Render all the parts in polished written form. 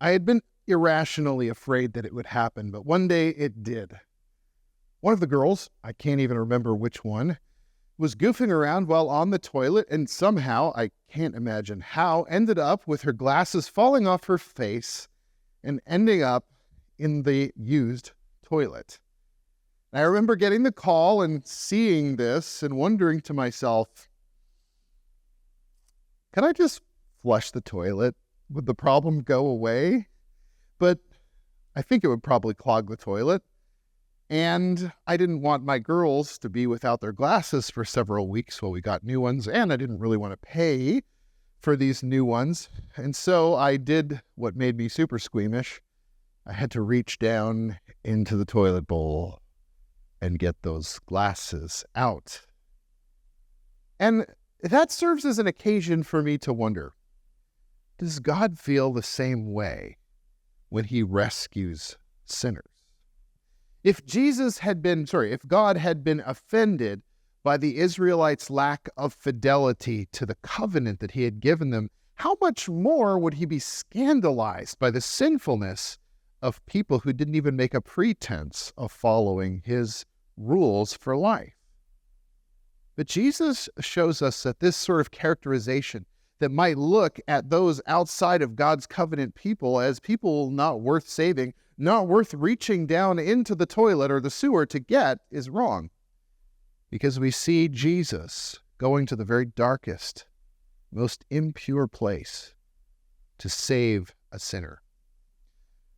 I had been irrationally afraid that it would happen, but one day it did. One of the girls, I can't even remember which one, was goofing around while on the toilet and somehow, I can't imagine how, ended up with her glasses falling off her face and ending up in the used toilet. I remember getting the call and seeing this and wondering to myself, can I just flush the toilet? Would the problem go away? But I think it would probably clog the toilet. And I didn't want my girls to be without their glasses for several weeks while we got new ones. And I didn't really want to pay for these new ones. And so I did what made me super squeamish. I had to reach down into the toilet bowl and get those glasses out. And that serves as an occasion for me to wonder, does God feel the same way when he rescues sinners? If God had been offended by the Israelites' lack of fidelity to the covenant that he had given them, how much more would he be scandalized by the sinfulness of people who didn't even make a pretense of following his rules for life? But Jesus shows us that this sort of characterization that might look at those outside of God's covenant people as people not worth saving, not worth reaching down into the toilet or the sewer to get, is wrong. Because we see Jesus going to the very darkest, most impure place to save a sinner.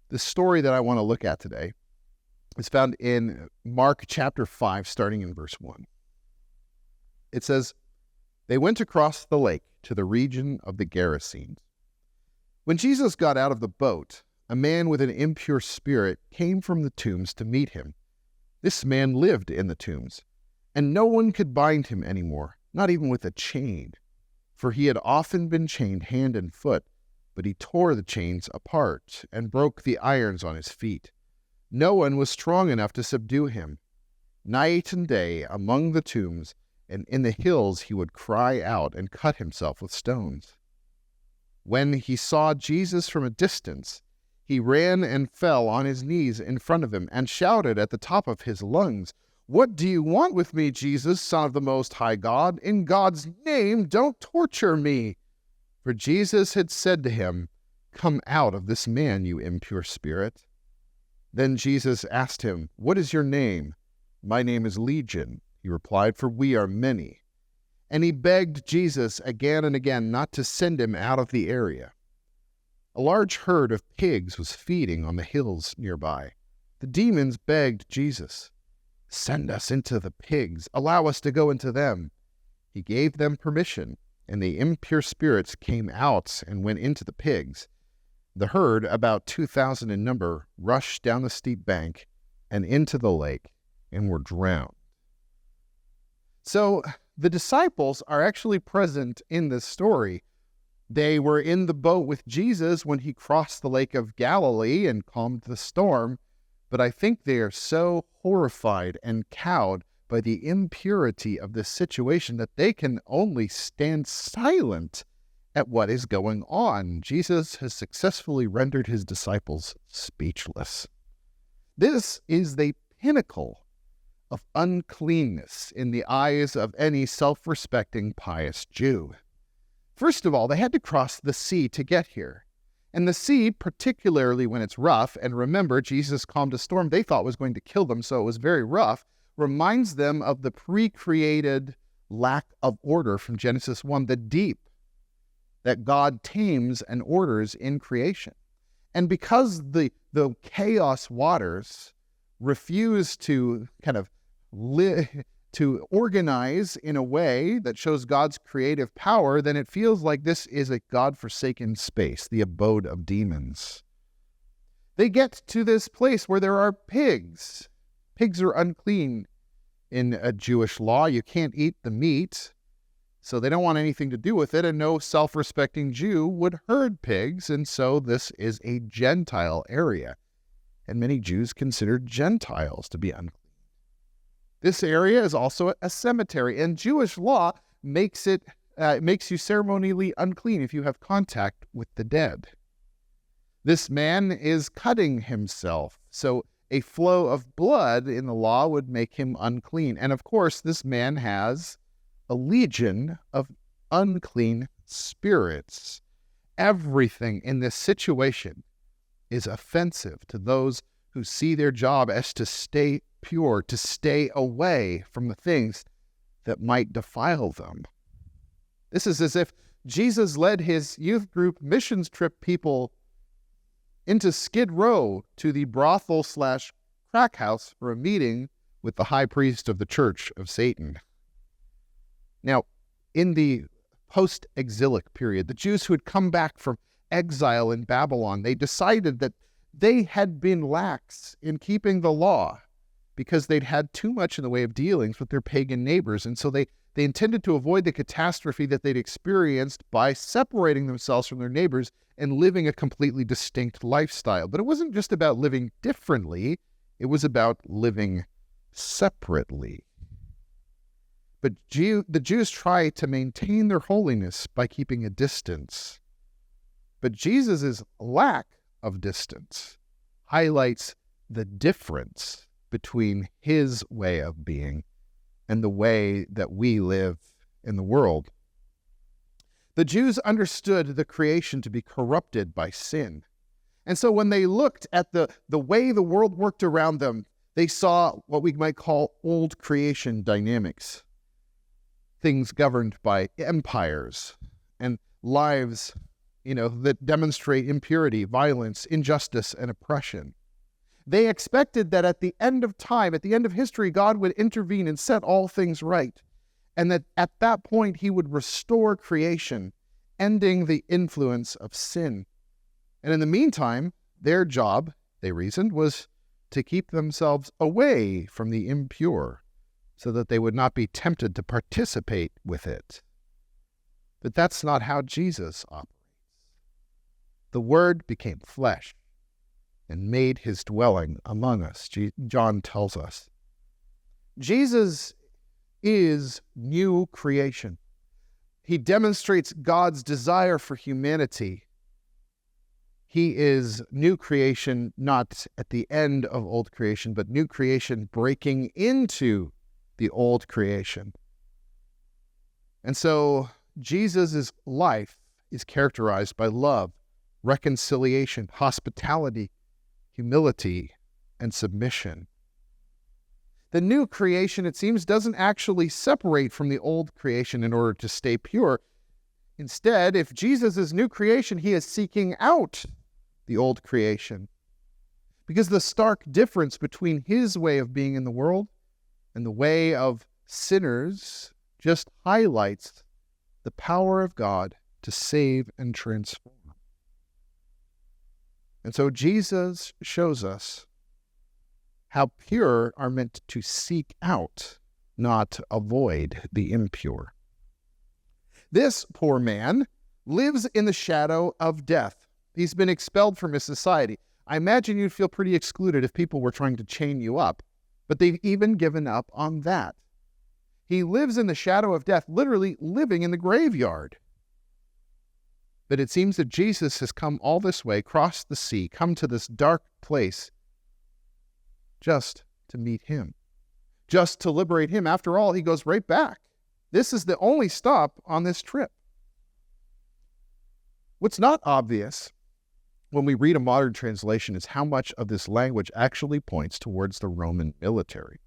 The story that I want to look at today is found in Mark chapter 5, starting in verse 1. It says, "They went across the lake to the region of the Gerasenes. When Jesus got out of the boat, a man with an impure spirit came from the tombs to meet him. This man lived in the tombs, and no one could bind him anymore, not even with a chain, for he had often been chained hand and foot, but he tore the chains apart and broke the irons on his feet. No one was strong enough to subdue him. Night and day among the tombs and in the hills he would cry out and cut himself with stones. When he saw Jesus from a distance, he ran and fell on his knees in front of him and shouted at the top of his lungs, 'What do you want with me, Jesus, Son of the Most High God? In God's name, don't torture me!' For Jesus had said to him, 'Come out of this man, you impure spirit.' Then Jesus asked him, 'What is your name?' 'My name is Legion,' he replied, 'for we are many.' And he begged Jesus again and again not to send him out of the area. A large herd of pigs was feeding on the hills nearby. The demons begged Jesus, 'Send us into the pigs. Allow us to go into them.' He gave them permission, and the impure spirits came out and went into the pigs. The herd, about 2,000 in number, rushed down the steep bank and into the lake and were drowned." So the disciples are actually present in this story. They were in the boat with Jesus when he crossed the Lake of Galilee and calmed the storm, but I think they are so horrified and cowed by the impurity of this situation that they can only stand silent at what is going on. Jesus has successfully rendered his disciples speechless. This is the pinnacle of uncleanness in the eyes of any self-respecting, pious Jew. First of all, they had to cross the sea to get here. And the sea, particularly when it's rough, and remember, Jesus calmed a storm they thought was going to kill them, so it was very rough, reminds them of the pre-created lack of order from Genesis 1, the deep that God tames and orders in creation. And because the chaos waters refuse to to organize in a way that shows God's creative power, then it feels like this is a God-forsaken space, the abode of demons. They get to this place where there are pigs. Pigs are unclean in a Jewish law. You can't eat the meat, so they don't want anything to do with it, and no self-respecting Jew would herd pigs, and so this is a Gentile area. And many Jews consider Gentiles to be unclean. This area is also a cemetery, and Jewish law makes you ceremonially unclean if you have contact with the dead. This man is cutting himself. So a flow of blood in the law would make him unclean. And of course, this man has a legion of unclean spirits. Everything in this situation is offensive to those who see their job as to stay pure, to stay away from the things that might defile them. This is as if Jesus led his youth group missions trip people into Skid Row to the brothel/crack house for a meeting with the high priest of the Church of Satan. Now, in the post-exilic period, the Jews who had come back from exile in Babylon, they decided that they had been lax in keeping the law because they'd had too much in the way of dealings with their pagan neighbors. And so they intended to avoid the catastrophe that they'd experienced by separating themselves from their neighbors and living a completely distinct lifestyle. But it wasn't just about living differently, it was about living separately. But the Jews try to maintain their holiness by keeping a distance. But Jesus' lack of distance highlights the difference between his way of being and the way that we live in the world. The Jews understood the creation to be corrupted by sin. And so when they looked at the way the world worked around them, they saw what we might call old creation dynamics. Things governed by empires and lives, that demonstrate impurity, violence, injustice, and oppression. They expected that at the end of time, at the end of history, God would intervene and set all things right, and that at that point he would restore creation, ending the influence of sin. And in the meantime, their job, they reasoned, was to keep themselves away from the impure so that they would not be tempted to participate with it. But that's not how Jesus operates. The Word became flesh and made his dwelling among us, John tells us. Jesus is new creation. He demonstrates God's desire for humanity. He is new creation, not at the end of old creation, but new creation breaking into the old creation. And so Jesus' life is characterized by love, reconciliation, hospitality, humility, and submission. The new creation, it seems, doesn't actually separate from the old creation in order to stay pure. Instead, if Jesus is new creation, he is seeking out the old creation. Because the stark difference between his way of being in the world and the way of sinners just highlights the power of God to save and transform. And so Jesus shows us how pure are meant to seek out, not avoid the impure. This poor man lives in the shadow of death. He's been expelled from his society. I imagine you'd feel pretty excluded if people were trying to chain you up, but they've even given up on that. He lives in the shadow of death, literally living in the graveyard. But it seems that Jesus has come all this way, crossed the sea, come to this dark place just to meet him, just to liberate him. After all, he goes right back. This is the only stop on this trip. What's not obvious when we read a modern translation is how much of this language actually points towards the Roman military.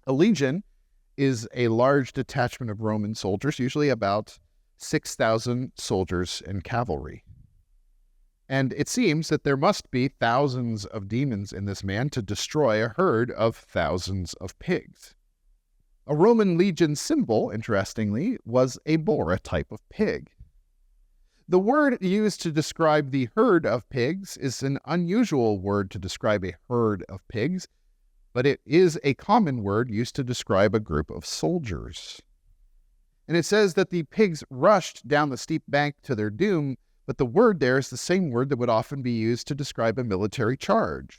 A legion is a large detachment of Roman soldiers, usually about 6,000 soldiers and cavalry. And it seems that there must be thousands of demons in this man to destroy a herd of thousands of pigs. A Roman legion symbol, interestingly, was a boar, a type of pig. The word used to describe the herd of pigs is an unusual word to describe a herd of pigs, but it is a common word used to describe a group of soldiers. And it says that the pigs rushed down the steep bank to their doom, but the word there is the same word that would often be used to describe a military charge.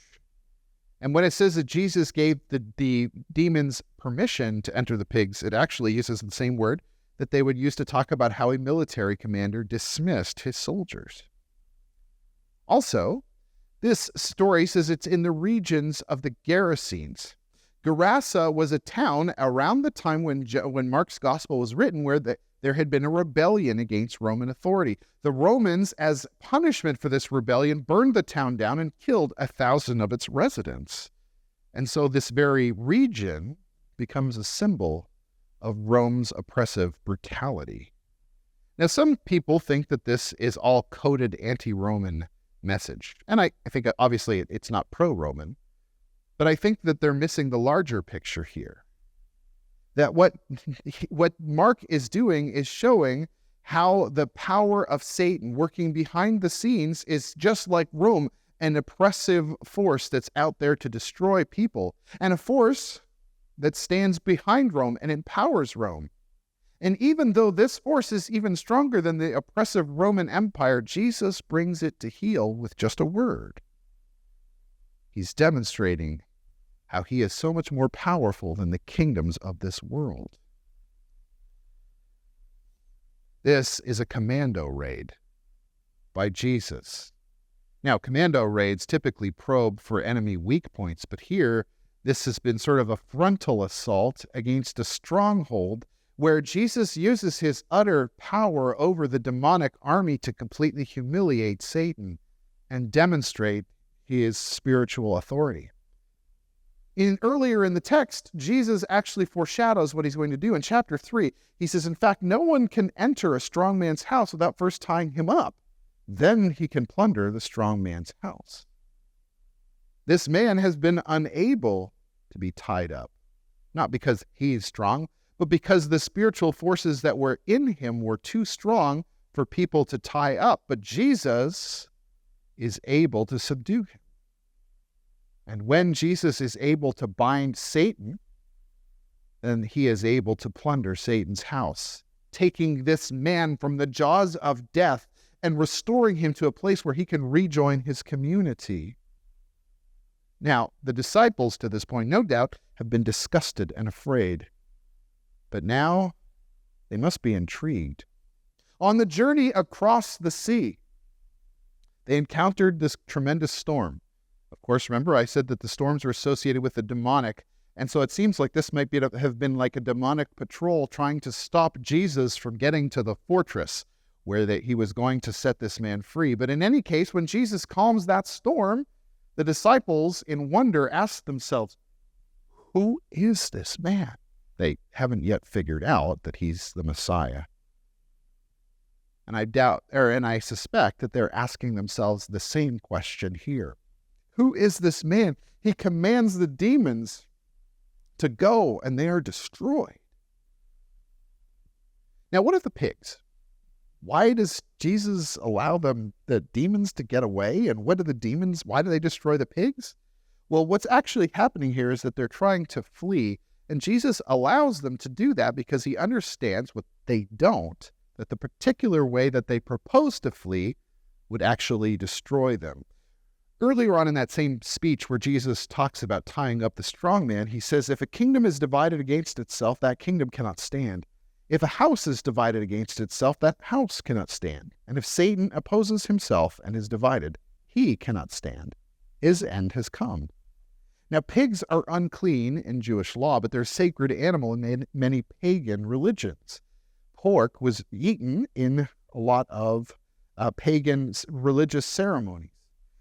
And when it says that Jesus gave the demons permission to enter the pigs, it actually uses the same word that they would use to talk about how a military commander dismissed his soldiers. Also, this story says it's in the regions of the Gerasenes. Gerasa was a town around the time when Mark's gospel was written where there had been a rebellion against Roman authority. The Romans, as punishment for this rebellion, burned the town down and killed 1,000 of its residents. And so this very region becomes a symbol of Rome's oppressive brutality. Now, some people think that this is all coded anti-Roman message. And I think obviously it's not pro-Roman, but I think that they're missing the larger picture here. That what Mark is doing is showing how the power of Satan working behind the scenes is just like Rome, an oppressive force that's out there to destroy people, and a force that stands behind Rome and empowers Rome. And even though this force is even stronger than the oppressive Roman Empire, Jesus brings it to heel with just a word. He's demonstrating how he is so much more powerful than the kingdoms of this world. This is a commando raid by Jesus. Now, commando raids typically probe for enemy weak points, but here, this has been sort of a frontal assault against a stronghold where Jesus uses his utter power over the demonic army to completely humiliate Satan and demonstrate his spiritual authority. Earlier in the text, Jesus actually foreshadows what he's going to do. In chapter 3, he says, in fact, no one can enter a strong man's house without first tying him up. Then he can plunder the strong man's house. This man has been unable to be tied up, not because he's strong, but because the spiritual forces that were in him were too strong for people to tie up. But Jesus is able to subdue him. And when Jesus is able to bind Satan, then he is able to plunder Satan's house, taking this man from the jaws of death and restoring him to a place where he can rejoin his community. Now, the disciples to this point, no doubt, have been disgusted and afraid. But now they must be intrigued. On the journey across the sea, they encountered this tremendous storm. Of course, remember I said that the storms are associated with the demonic, and so it seems like this might have been like a demonic patrol trying to stop Jesus from getting to the fortress where he was going to set this man free. But in any case, when Jesus calms that storm, the disciples in wonder ask themselves, who is this man? They haven't yet figured out that he's the Messiah. And I suspect that they're asking themselves the same question here. Who is this man? He commands the demons to go, and they are destroyed. Now, what are the pigs? Why does Jesus allow the demons to get away? And why do they destroy the pigs? Well, what's actually happening here is that they're trying to flee, and Jesus allows them to do that because he understands what they don't, that the particular way that they propose to flee would actually destroy them. Earlier on in that same speech where Jesus talks about tying up the strong man, he says, if a kingdom is divided against itself, that kingdom cannot stand. If a house is divided against itself, that house cannot stand. And if Satan opposes himself and is divided, he cannot stand. His end has come. Now, pigs are unclean in Jewish law, but they're a sacred animal in many pagan religions. Pork was eaten in a lot of pagan religious ceremonies.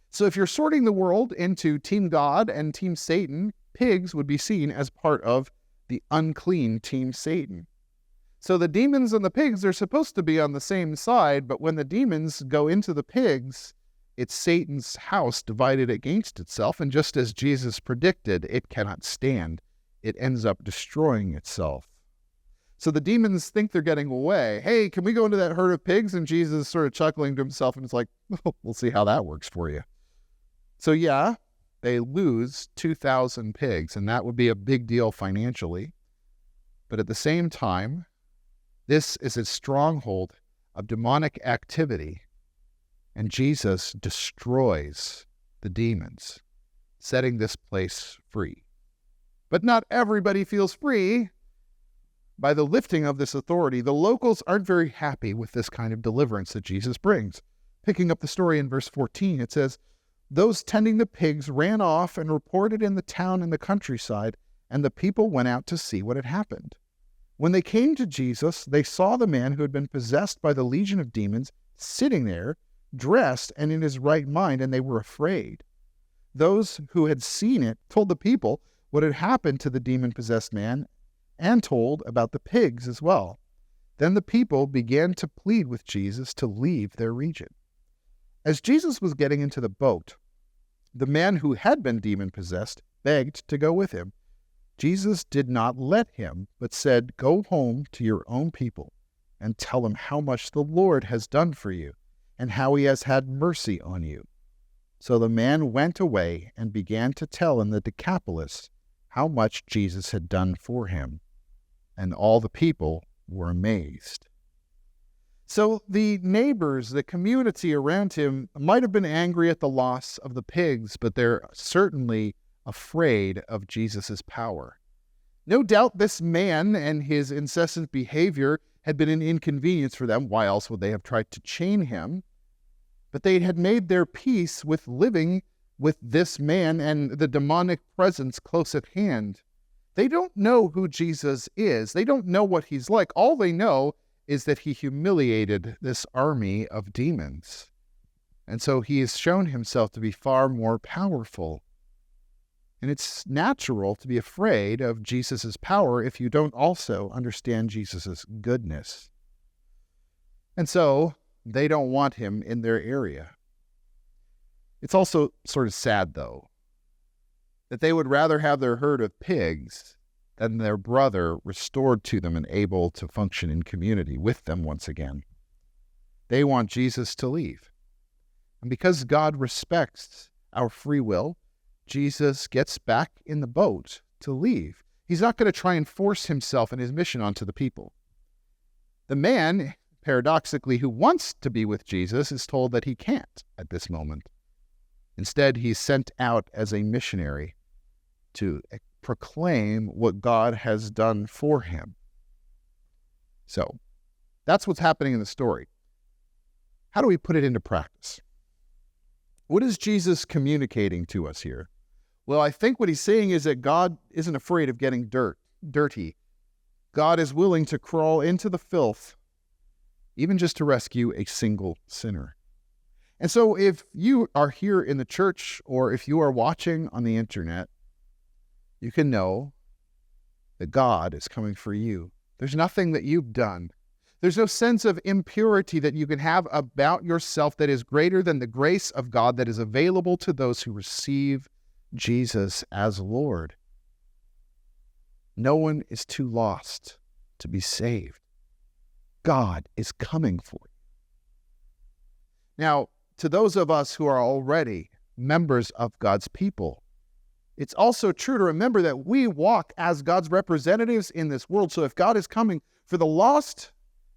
So if you're sorting the world into Team God and Team Satan, pigs would be seen as part of the unclean Team Satan. So the demons and the pigs are supposed to be on the same side, but when the demons go into the pigs, it's Satan's house divided against itself, and just as Jesus predicted, it cannot stand. It ends up destroying itself. So the demons think they're getting away. Hey, can we go into that herd of pigs? And Jesus is sort of chuckling to himself, and it's like, oh, we'll see how that works for you. So yeah, they lose 2,000 pigs, and that would be a big deal financially. But at the same time, this is a stronghold of demonic activity, and Jesus destroys the demons, setting this place free. But not everybody feels free by the lifting of this authority. The locals aren't very happy with this kind of deliverance that Jesus brings. Picking up the story in verse 14, it says, "Those tending the pigs ran off and reported in the town and the countryside, and the people went out to see what had happened. When they came to Jesus, they saw the man who had been possessed by the legion of demons sitting there, dressed and in his right mind, and they were afraid. Those who had seen it told the people what had happened to the demon-possessed man and told about the pigs as well. Then the people began to plead with Jesus to leave their region. As Jesus was getting into the boat, the man who had been demon-possessed begged to go with him. Jesus did not let him, but said, 'Go home to your own people and tell them how much the Lord has done for you and how he has had mercy on you.' So the man went away and began to tell in the Decapolis how much Jesus had done for him, and all the people were amazed." So the neighbors, the community around him, might have been angry at the loss of the pigs, but they're certainly afraid of Jesus' power. No doubt this man and his incessant behavior had been an inconvenience for them. Why else would they have tried to chain him? But they had made their peace with living with this man and the demonic presence close at hand. They don't know who Jesus is. They don't know what he's like. All they know is that he humiliated this army of demons. And so he has shown himself to be far more powerful. And it's natural to be afraid of Jesus' power if you don't also understand Jesus' goodness. And so they don't want him in their area. It's also sort of sad, though, that they would rather have their herd of pigs than their brother restored to them and able to function in community with them once again. They want Jesus to leave. And because God respects our free will, Jesus gets back in the boat to leave. He's not going to try and force himself and his mission onto the people. The man, paradoxically, who wants to be with Jesus is told that he can't at this moment. Instead, he's sent out as a missionary to proclaim what God has done for him. So, that's what's happening in the story. How do we put it into practice? What is Jesus communicating to us here? Well, I think what he's saying is that God isn't afraid of getting dirty. God is willing to crawl into the filth, even just to rescue a single sinner. And so if you are here in the church or if you are watching on the internet, you can know that God is coming for you. There's nothing that you've done. There's no sense of impurity that you can have about yourself that is greater than the grace of God that is available to those who receive Jesus as Lord. No one is too lost to be saved. God is coming for you. Now, to those of us who are already members of God's people, it's also true to remember that we walk as God's representatives in this world. So if God is coming for the lost,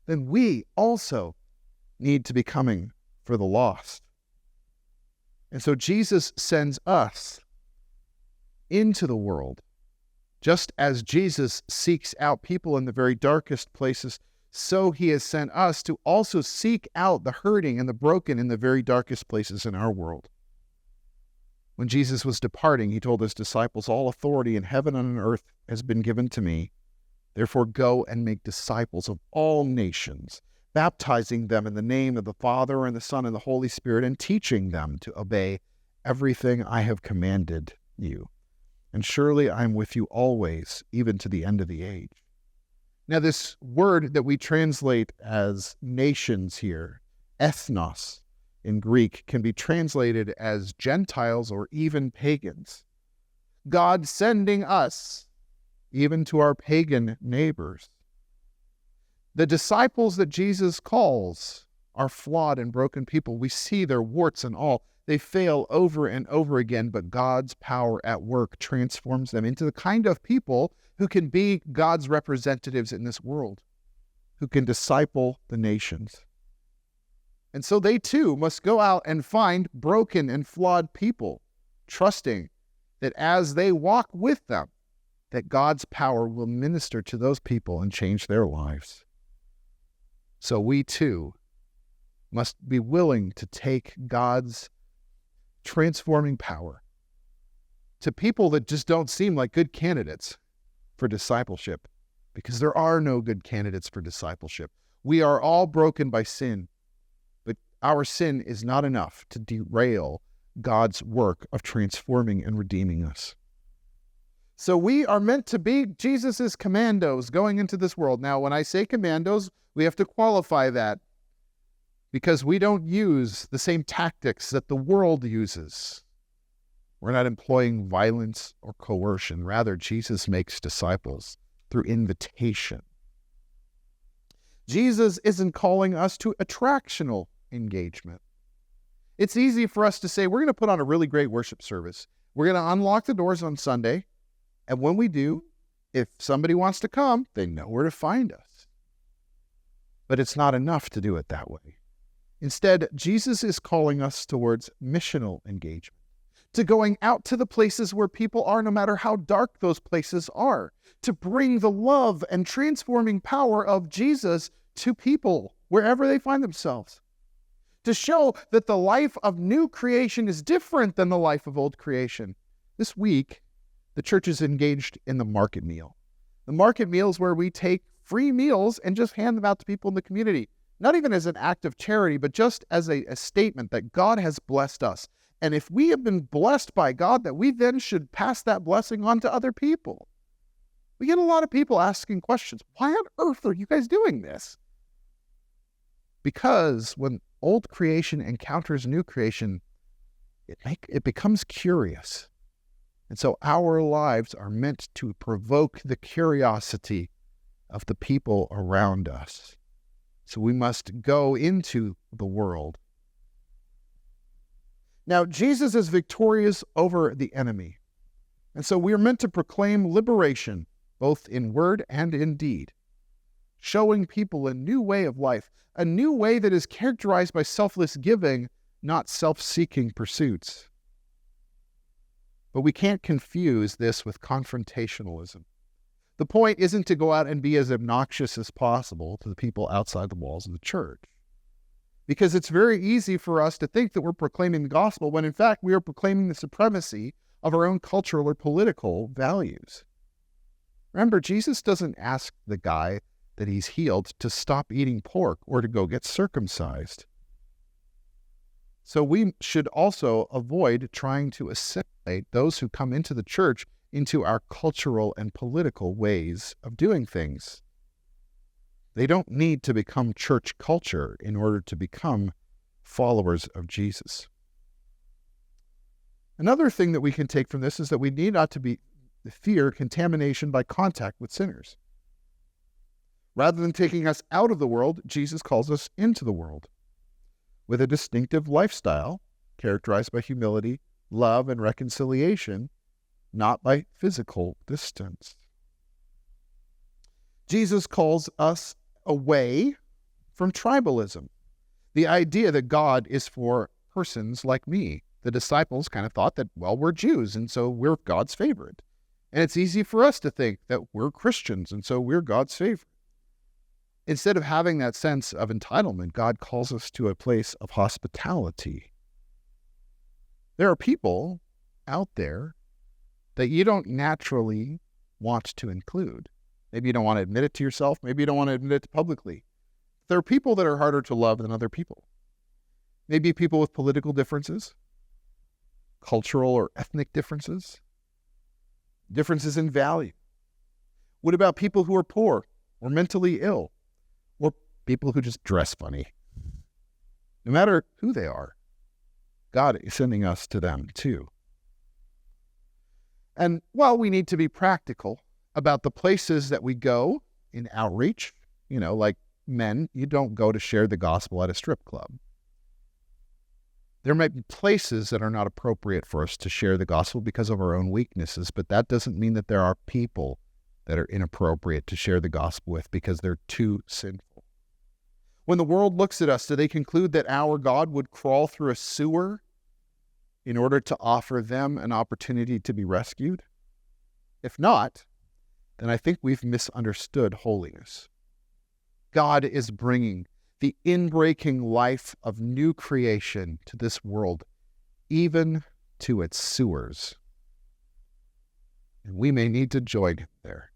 then we also need to be coming for the lost. And so Jesus sends us into the world. Just as Jesus seeks out people in the very darkest places, so he has sent us to also seek out the hurting and the broken in the very darkest places in our world. When Jesus was departing, he told his disciples, "All authority in heaven and on earth has been given to me. Therefore go and make disciples of all nations, baptizing them in the name of the Father and the Son and the Holy Spirit, and teaching them to obey everything I have commanded you. And surely I am with you always, even to the end of the age." Now, this word that we translate as nations here, ethnos in Greek, can be translated as Gentiles or even pagans. God sending us even to our pagan neighbors. The disciples that Jesus calls are flawed and broken people. We see their warts and all. They fail over and over again, but God's power at work transforms them into the kind of people who can be God's representatives in this world, who can disciple the nations. And so they too must go out and find broken and flawed people, trusting that as they walk with them, that God's power will minister to those people and change their lives. So we too must be willing to take God's transforming power to people that just don't seem like good candidates for discipleship, because there are no good candidates for discipleship. We are all broken by sin, but our sin is not enough to derail God's work of transforming and redeeming us. So we are meant to be Jesus's commandos going into this world. Now, when I say commandos, we have to qualify that, because we don't use the same tactics that the world uses. We're not employing violence or coercion. Rather, Jesus makes disciples through invitation. Jesus isn't calling us to attractional engagement. It's easy for us to say, we're going to put on a really great worship service. We're going to unlock the doors on Sunday. And when we do, if somebody wants to come, they know where to find us. But it's not enough to do it that way. Instead, Jesus is calling us towards missional engagement, to going out to the places where people are, no matter how dark those places are, to bring the love and transforming power of Jesus to people wherever they find themselves, to show that the life of new creation is different than the life of old creation. This week, the church is engaged in the market meal. The market meal is where we take free meals and just hand them out to people in the community, not even as an act of charity, but just as a statement that God has blessed us. And if we have been blessed by God, that we then should pass that blessing on to other people. We get a lot of people asking questions. Why on earth are you guys doing this? Because when old creation encounters new creation, it becomes curious. And so our lives are meant to provoke the curiosity of the people around us. So we must go into the world. Now, Jesus is victorious over the enemy. And so we are meant to proclaim liberation, both in word and in deed, showing people a new way of life, a new way that is characterized by selfless giving, not self-seeking pursuits. But we can't confuse this with confrontationalism. The point isn't to go out and be as obnoxious as possible to the people outside the walls of the church. Because it's very easy for us to think that we're proclaiming the gospel when in fact we are proclaiming the supremacy of our own cultural or political values. Remember, Jesus doesn't ask the guy that he's healed to stop eating pork or to go get circumcised. So we should also avoid trying to assimilate those who come into the church into our cultural and political ways of doing things. They don't need to become church culture in order to become followers of Jesus. Another thing that we can take from this is that we need not to fear contamination by contact with sinners. Rather than taking us out of the world, Jesus calls us into the world with a distinctive lifestyle characterized by humility, love, and reconciliation, not by physical distance. Jesus calls us away from tribalism, the idea that God is for persons like me. The disciples kind of thought that, well, we're Jews, and so we're God's favorite. And it's easy for us to think that we're Christians, and so we're God's favorite. Instead of having that sense of entitlement, God calls us to a place of hospitality. There are people out there that you don't naturally want to include. Maybe you don't want to admit it to yourself. Maybe you don't want to admit it publicly. There are people that are harder to love than other people. Maybe people with political differences, cultural or ethnic differences, differences in value. What about people who are poor or mentally ill, or people who just dress funny? No matter who they are, God is sending us to them too. And while we need to be practical about the places that we go in outreach, like men, you don't go to share the gospel at a strip club. There might be places that are not appropriate for us to share the gospel because of our own weaknesses, but that doesn't mean that there are people that are inappropriate to share the gospel with because they're too sinful. When the world looks at us, do they conclude that our God would crawl through a sewer in order to offer them an opportunity to be rescued? If not, then I think we've misunderstood holiness. God is bringing the inbreaking life of new creation to this world, even to its sewers. And we may need to join him there.